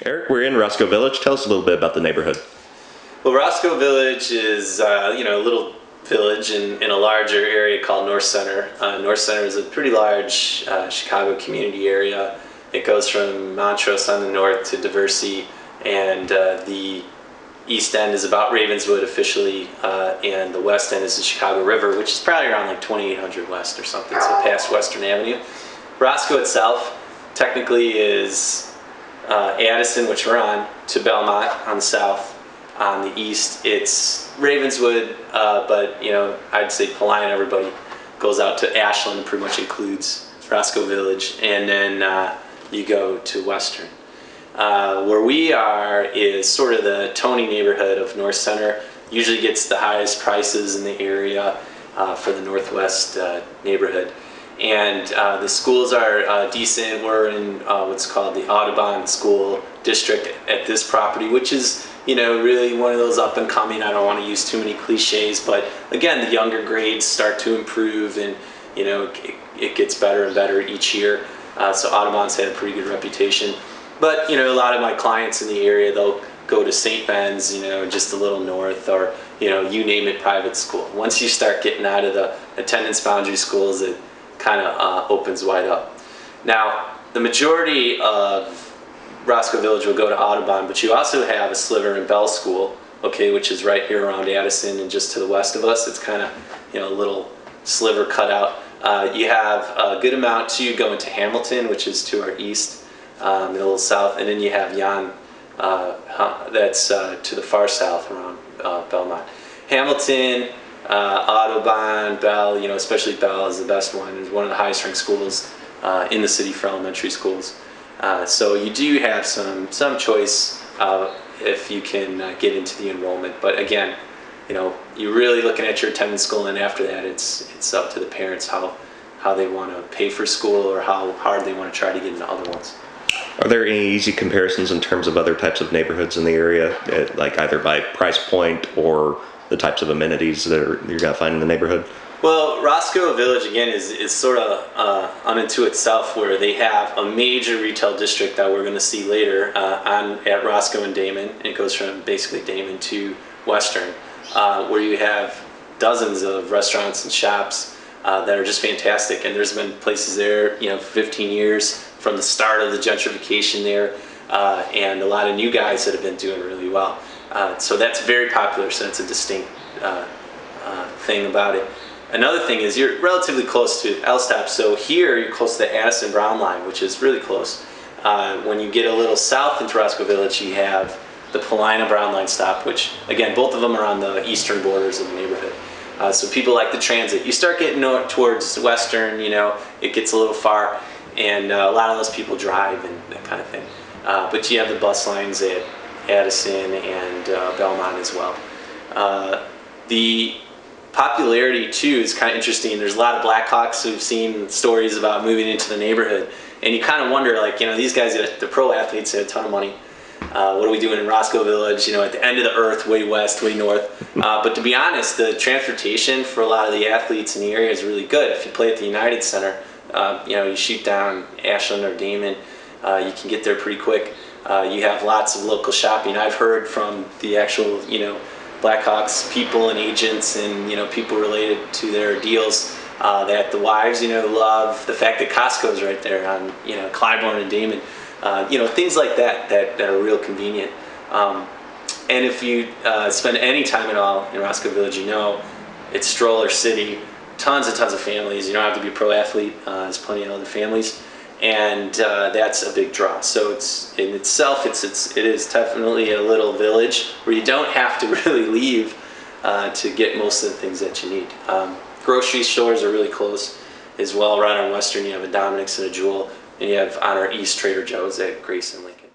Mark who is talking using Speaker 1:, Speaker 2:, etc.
Speaker 1: Eric, we're in Roscoe Village. Tell us a little bit about the neighborhood.
Speaker 2: Well, Roscoe Village is a little village in a larger area called North Center. North Center is a pretty large Chicago community area. It goes from Montrose on the north to Diversey, and the east end is about Ravenswood officially, and the west end is the Chicago River, which is probably around like 2800 west or something, so past Western Avenue. Roscoe itself technically is Addison, which we're on, to Belmont on the south. On the east, it's Ravenswood, but I'd say Paulina, everybody goes out to Ashland, pretty much includes Roscoe Village, and then you go to Western. Where we are is sort of the Tony neighborhood of North Center. Usually gets the highest prices in the area for the Northwest neighborhood. And the schools are decent. We're in what's called the Audubon School District at this property, which is really one of those up and coming. I don't want to use too many cliches, but again, the younger grades start to improve, and it gets better and better each year. So Audubon's had a pretty good reputation. But a lot of my clients in the area, they'll go to St. Ben's, just a little north, or you name it, private school. Once you start getting out of the attendance boundary schools, it kind of opens wide up. Now, the majority of Roscoe Village will go to Audubon, but you also have a sliver in Bell School, which is right here around Addison and just to the west of us. It's kind of a little sliver cut out. You have a good amount too going to Hamilton, which is to our east, a little south, and then you have Yon, that's to the far south around Belmont. Hamilton, Audubon, Bell, especially Bell is the best one. It's one of the highest ranked schools in the city for elementary schools. So you do have some choice if you can get into the enrollment. But again, you're really looking at your attendance goal, and after that, it's up to the parents how they want to pay for school or how hard they want to try to get into other ones.
Speaker 1: Are there any easy comparisons in terms of other types of neighborhoods in the area, like either by price point or the types of amenities that you're going to find in the neighborhood?
Speaker 2: Well, Roscoe Village, again, is sort of unto itself, where they have a major retail district that we're going to see later at Roscoe and Damon. It goes from basically Damon to Western, where you have dozens of restaurants and shops that are just fantastic. And there's been places there, for 15 years from the start of the gentrification there, and a lot of new guys that have been doing really well. So that's very popular, so that's a distinct thing about it. Another thing is you're relatively close to L-Stop, so here you're close to the Addison Brown line, which is really close. When you get a little south into Roscoe Village, you have the Paulina Brown line stop, which again, both of them are on the eastern borders of the neighborhood. So people like the transit. You start getting north towards Western, it gets a little far, and a lot of those people drive and that kind of thing. But you have the bus lines at Addison and Belmont as well. The popularity too is kind of interesting. There's a lot of Blackhawks who've seen stories about moving into the neighborhood, and you kind of wonder, these guys, the pro athletes, have a ton of money. What are we doing in Roscoe Village? At the end of the earth, way west, way north. But to be honest, the transportation for a lot of the athletes in the area is really good. If you play at the United Center, you shoot down Ashland or Damon, you can get there pretty quick. You have lots of local shopping. I've heard from the actual, Blackhawks people and agents and people related to their deals that the wives love the fact that Costco's right there on Clybourne and Damon, things like that are real convenient. And if you spend any time at all in Roscoe Village, it's stroller city, tons and tons of families. You don't have to be a pro athlete. There's plenty of other families, and that's a big draw. So it's in itself, it is definitely a little village where you don't have to really leave to get most of the things that you need. Grocery stores are really close as well. Right on Western, you have a Dominick's and a Jewel, and you have on our east Trader Joe's at Grace and Lincoln.